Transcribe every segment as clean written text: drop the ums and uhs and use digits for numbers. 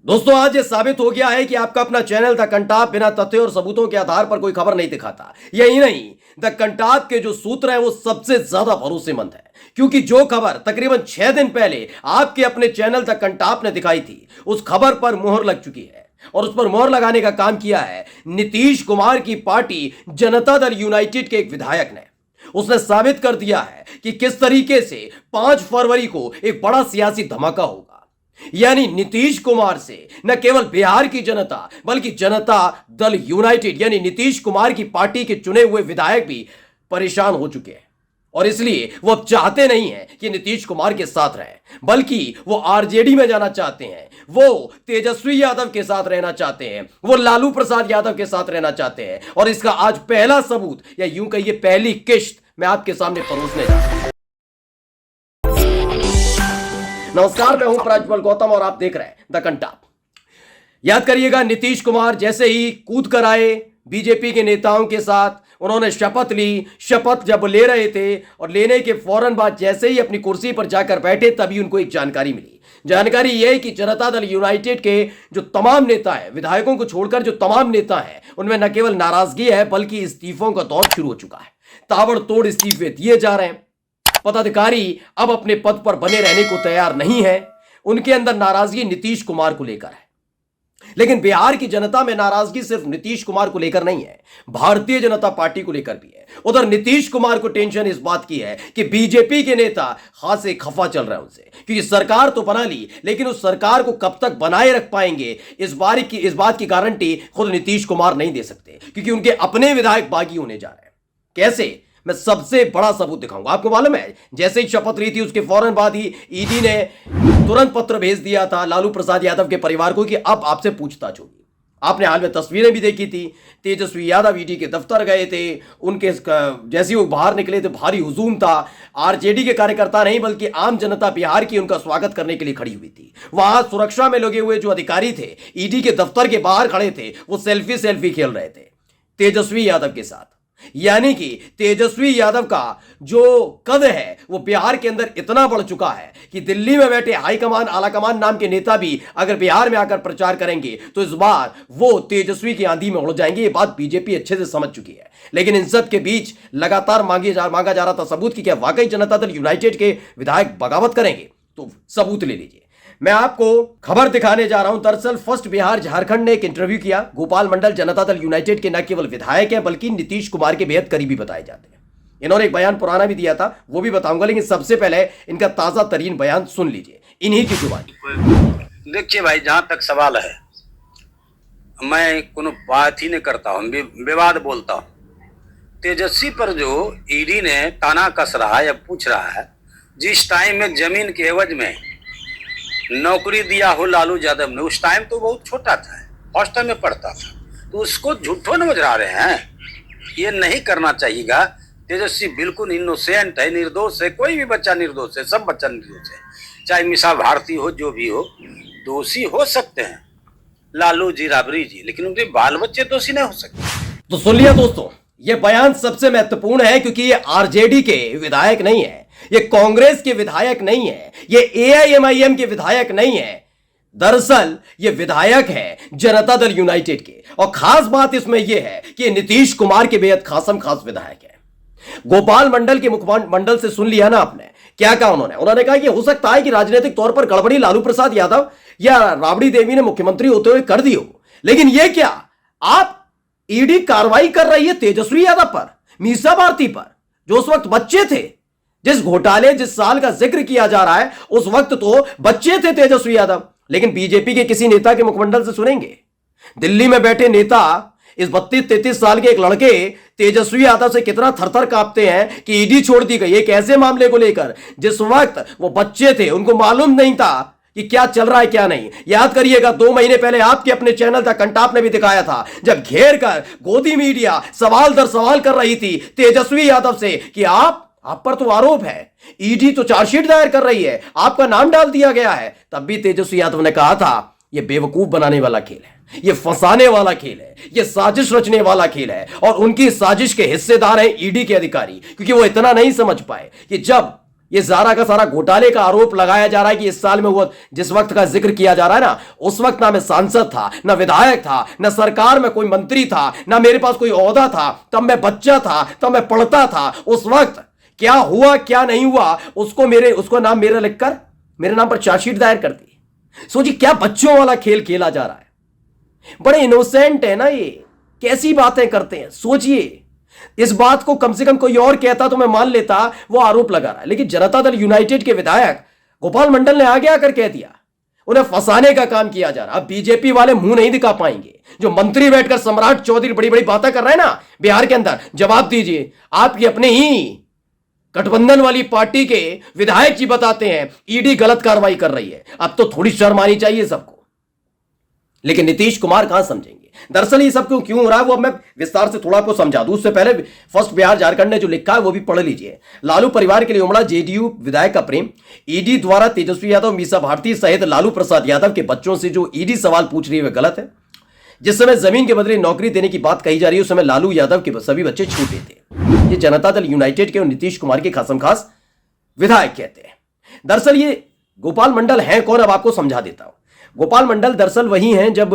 दोस्तों, आज ये साबित हो गया है कि आपका अपना चैनल द कंटाप बिना तथ्य और सबूतों के आधार पर कोई खबर नहीं दिखाता। यही नहीं, द कंटाप के जो सूत्र है वो सबसे ज्यादा भरोसेमंद है, क्योंकि जो खबर तकरीबन 6 दिन पहले आपके अपने चैनल द कंटाप ने दिखाई थी, उस खबर पर मुहर लग चुकी है। और उस पर मोहर लगाने का काम किया है नीतीश कुमार की पार्टी जनता दल यूनाइटेड के एक विधायक ने। उसने साबित कर दिया है कि किस तरीके से 5 फरवरी को एक बड़ा सियासी धमाका होगा। यानी नीतीश कुमार से न केवल बिहार की जनता बल्कि जनता दल यूनाइटेड यानी नीतीश कुमार की पार्टी के चुने हुए विधायक भी परेशान हो चुके हैं। और इसलिए वो अब चाहते नहीं हैं कि नीतीश कुमार के साथ रहें, बल्कि वो आरजेडी में जाना चाहते हैं, वो तेजस्वी यादव के साथ रहना चाहते हैं, वो लालू प्रसाद यादव के साथ रहना चाहते हैं। और इसका आज पहला सबूत या यूं कहिए पहली किश्त मैं आपके सामने परोसने जा रहा हूं। नमस्कार, मैं हूं प्रज्वल गौतम और आप देख रहे हैं द कंटाप। याद करिएगा, नीतीश कुमार जैसे ही कूद कर आए बीजेपी के नेताओं के साथ, उन्होंने शपथ ली। शपथ जब ले रहे थे और लेने के फौरन बाद जैसे ही अपनी कुर्सी पर जाकर बैठे, तभी उनको एक जानकारी मिली। जानकारी यह है कि जनता दल यूनाइटेड के जो तमाम नेता हैं, विधायकों को छोड़कर जो तमाम नेता हैं, उनमें न केवल नाराजगी है बल्कि इस्तीफों का दौर शुरू हो चुका है। ताबड़तोड़ इस्तीफे दिए जा रहे हैं। पदाधिकारी अब अपने पद पर बने रहने को तैयार नहीं है। उनके अंदर नाराजगी नीतीश कुमार को लेकर है। लेकिन बिहार की जनता में नाराजगी सिर्फ नीतीश कुमार को लेकर नहीं है, भारतीय जनता पार्टी को लेकर भी है। उधर नीतीश कुमार को टेंशन इस बात की है कि बीजेपी के नेता खासे खफा चल रहे हैं उनसे, क्योंकि सरकार तो बना ली, लेकिन उस सरकार को कब तक बनाए रख पाएंगे इस बात की गारंटी खुद नीतीश कुमार नहीं दे सकते, क्योंकि उनके अपने विधायक बागी होने जा रहे हैं। कैसे? मैं सबसे बड़ा सबूत दिखाऊंगा। आपको मालूम है, जैसे ही शपथ ली थी उसके फौरन बाद ही ईडी ने तुरंत पत्र भेज दिया था लालू प्रसाद यादव के परिवार को कि अब आपसे पूछताछ होगी। आपने हाल में तस्वीरें भी देखी थी, तेजस्वी यादव ईडी के दफ्तर गए थे। उनके जैसे ही वो बाहर निकले थे, भारी हुजूम था। आरजेडी के कार्यकर्ता नहीं बल्कि आम जनता बिहार की उनका स्वागत करने के लिए खड़ी हुई थी। वहां सुरक्षा में लगे हुए जो अधिकारी थे, ईडी के दफ्तर के बाहर खड़े थे, वो सेल्फी खेल रहे थे तेजस्वी यादव के साथ। यानी कि तेजस्वी यादव का जो कद है वो बिहार के अंदर इतना बढ़ चुका है कि दिल्ली में बैठे हाईकमान आलाकमान नाम के नेता भी अगर बिहार में आकर प्रचार करेंगे तो इस बार वो तेजस्वी की आंधी में उड़ जाएंगे। ये बात बीजेपी अच्छे से समझ चुकी है। लेकिन इन सब के बीच लगातार मांगा जा रहा था सबूत कि क्या वाकई जनता दल यूनाइटेड के विधायक बगावत करेंगे। तो सबूत ले लीजिए, मैं आपको खबर दिखाने जा रहा हूं। दरअसल फर्स्ट बिहार झारखंड ने एक इंटरव्यू किया। गोपाल मंडल जनता दल यूनाइटेड के न केवल विधायक हैं बल्कि नीतीश कुमार के बेहद करीबी बताए जाते हैं। इन्होंने एक बयान पुराना भी दिया था, वो भी बताऊंगा, लेकिन सबसे पहले इनका ताजा तरीन बयान सुन लीजिए इन्हीं की जुबानी। देखिए भाई, जहां तक सवाल है, मैं कोनो बात ही नहीं करता हूं, विवाद बोलता हूं। तेजस्वी पर जो ईडी ने ताना कस रहा है या पूछ रहा है, जिस टाइम में जमीन के एवज में नौकरी दिया हो लालू यादव ने, उस टाइम तो बहुत छोटा था, हॉस्टल में पढ़ता था, तो उसको झूठो नजरा रहे हैं। ये नहीं करना चाहिएगा। तेजस्वी बिल्कुल इनोसेंट है, निर्दोष है। कोई भी बच्चा निर्दोष है, सब बच्चा निर्दोष है, चाहे मिसा भारती हो, जो भी हो, दोषी हो सकते हैं लालू जी, राबड़ी जी, लेकिन उनके बाल बच्चे दोषी नहीं हो सकते। तो सुन लिया दोस्तों, ये बयान सबसे महत्वपूर्ण है क्योंकि ये आरजेडी के विधायक नहीं है, ये कांग्रेस के विधायक नहीं है, ये एआईएमआईएम के विधायक नहीं है। दरअसल ये विधायक है जनता दल यूनाइटेड के। और खास बात इसमें यह है कि नीतीश कुमार के बेहद खास विधायक है। गोपाल मंडल के मुखमंडल से सुन लिया ना आपने, क्या कहा उन्होंने कहा कि हो सकता है कि राजनीतिक तौर पर गड़बड़ी लालू प्रसाद यादव या राबड़ी देवी ने मुख्यमंत्री होते हुए कर दी हो, लेकिन यह क्या, आप ईडी कार्रवाई कर रही है तेजस्वी यादव पर, मीसा भारती पर, जो उस वक्त बच्चे थे। जिस घोटाले, जिस साल का जिक्र किया जा रहा है, उस वक्त तो बच्चे थे तेजस्वी यादव। लेकिन बीजेपी के किसी नेता के मुखमंडल से सुनेंगे, दिल्ली में बैठे नेता इस 32-33 साल के एक लड़के तेजस्वी यादव से कितना थरथर कांपते हैं कि ईडी छोड़ दी गई एक ऐसे मामले को लेकर जिस वक्त वो बच्चे थे, उनको मालूम नहीं था कि क्या चल रहा है क्या नहीं। याद करिएगा, 2 महीने पहले आपके अपने चैनल था कंटाप ने भी दिखाया था, जब घेर कर गोदी मीडिया सवाल दर सवाल कर रही थी तेजस्वी यादव से कि आप पर तो आरोप है, ईडी तो चार्जशीट दायर कर रही है, आपका नाम डाल दिया गया है। तब भी तेजस्वी यादव ने कहा था यह बेवकूफ बनाने वाला खेल है, यह फंसाने वाला खेल है, यह साजिश रचने वाला खेल है। और उनकी साजिश के हिस्सेदार हैं ईडी के अधिकारी, क्योंकि वो इतना नहीं समझ पाए कि जब ये सारा का सारा घोटाले का आरोप लगाया जा रहा है कि इस साल में हुआ, जिस वक्त का जिक्र किया जा रहा है ना, उस वक्त ना मैं सांसद था, ना विधायक था, ना सरकार में कोई मंत्री था, ना मेरे पास कोई ओहदा था, तब मैं बच्चा था, तब मैं पढ़ता था। उस वक्त क्या हुआ क्या नहीं हुआ उसको नाम मेरा लिखकर मेरे नाम पर चार्जशीट दायर कर दी। सोचिए क्या बच्चों वाला खेल खेला जा रहा है। बड़े इनोसेंट है ना ये, कैसी बातें करते हैं। सोचिए इस बात को कम से कम कोई और कहता तो मैं मान लेता, वो आरोप लगा रहा है, लेकिन जनता दल यूनाइटेड के विधायक गोपाल मंडल ने आगे आकर कह दिया। उन्हें फंसाने का काम किया जा रहा है। अब बीजेपी वाले मुंह नहीं दिखा पाएंगे। जो मंत्री बैठकर सम्राट चौधरी बड़ी बड़ी बातें कर रहे हैं ना बिहार के अंदर, जवाब दीजिए। आपकी अपने ही गठबंधन वाली पार्टी के विधायक जी बताते हैं ईडी गलत कार्रवाई कर रही है। अब तो थोड़ी शर्म आनी चाहिए सबको। लेकिन नीतीश कुमार कहां समझेंगे। दरअसल ये सब क्यों हो रहा है वो अब मैं विस्तार से थोड़ा आपको समझा दूं। उससे पहले फर्स्ट बिहार झारखंड ने जो लिखा है वो भी पढ़ लीजिए। लालू परिवार के लिए उमड़ा जेडीयू विधायक का प्रेम। ईडी द्वारा तेजस्वी यादव, मीसा भारती सहित लालू प्रसाद यादव के बच्चों से जो ईडी सवाल पूछ रही है वह गलत है। जिस समय जमीन के बदले नौकरी देने की बात कही जा रही है उस समय लालू यादव के सभी बच्चे छूटे थे। ये जनता दल यूनाइटेड के और नीतीश कुमार के खासम खास विधायक कहते हैं। दरअसल ये गोपाल मंडल हैं कौन, अब आपको समझा देता हूं। गोपाल मंडल दरअसल वही हैं जब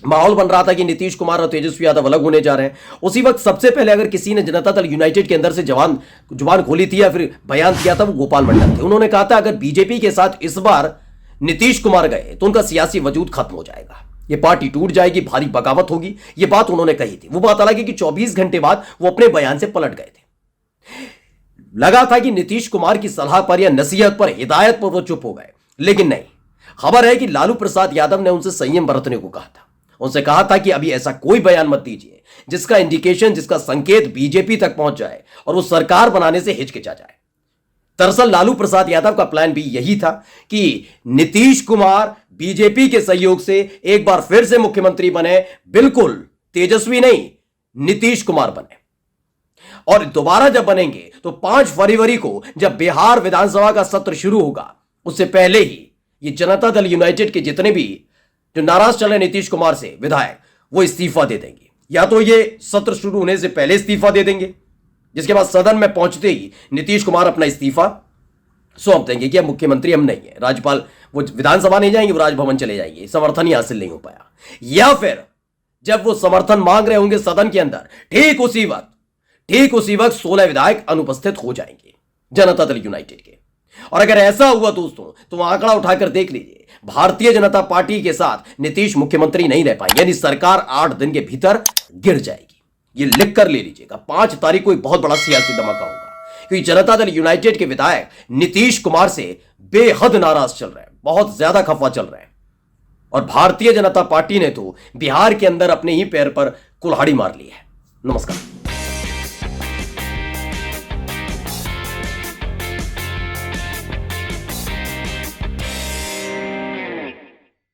माहौल बन रहा था कि नीतीश कुमार और तेजस्वी यादव अलग होने जा रहे हैं, उसी वक्त सबसे पहले अगर किसी ने जनता दल यूनाइटेड के अंदर से जुबान खोली थी या फिर बयान किया था वो गोपाल मंडल थे। उन्होंने कहा था अगर बीजेपी के साथ इस बार नीतीश कुमार गए तो उनका सियासी वजूद खत्म हो जाएगा, ये पार्टी टूट जाएगी, भारी बगावत होगी। ये बात उन्होंने कही थी। वो बात अलग है कि 24 घंटे बाद वो अपने बयान से पलट गए थे। लगा था कि नीतीश कुमार की सलाह पर या नसीहत पर, हिदायत पर वो चुप हो गए, लेकिन नहीं। खबर है कि लालू प्रसाद यादव ने उनसे संयम बरतने को कहा था। उनसे कहा था कि अभी ऐसा कोई बयान मत दीजिए जिसका इंडिकेशन, जिसका संकेत बीजेपी तक पहुंच जाए और वो सरकार बनाने से हिचकिचा जाए। दरअसल लालू प्रसाद यादव का प्लान भी यही था कि नीतीश कुमार बीजेपी के सहयोग से एक बार फिर से मुख्यमंत्री बने, बिल्कुल तेजस्वी नहीं, नीतीश कुमार बने। और दोबारा जब बनेंगे तो 5 फरवरी को जब बिहार विधानसभा का सत्र शुरू होगा उससे पहले ही ये जनता दल यूनाइटेड के जितने भी जो नाराज चले नीतीश कुमार से विधायक, वो इस्तीफा दे देंगे। या तो ये सत्र शुरू होने से पहले इस्तीफा दे देंगे, जिसके बाद सदन में पहुंचते ही नीतीश कुमार अपना इस्तीफा सौंप देंगे कि अब मुख्यमंत्री हम नहीं है। राज्यपाल वो विधानसभा नहीं जाएंगे, वो राजभवन चले जाएंगे, समर्थन ही हासिल नहीं हो पाया। या फिर जब वो समर्थन मांग रहे होंगे सदन के अंदर, ठीक उसी वक्त 16 विधायक अनुपस्थित हो जाएंगे जनता दल यूनाइटेड के। और अगर ऐसा हुआ दोस्तों तो आंकड़ा उठाकर देख लीजिए, भारतीय जनता पार्टी के साथ नीतीश मुख्यमंत्री नहीं रह पाएंगे, यानी सरकार 8 दिन के भीतर गिर जाएगी। ये लिख कर ले लीजिएगा। 5 तारीख को एक बहुत बड़ा सियासी धमाका होगा, क्योंकि जनता दल यूनाइटेड के विधायक नीतीश कुमार से बेहद नाराज चल रहे हैं, बहुत ज्यादा खफा चल रहे हैं। और भारतीय जनता पार्टी ने तो बिहार के अंदर अपने ही पैर पर कुल्हाड़ी मार ली है। नमस्कार।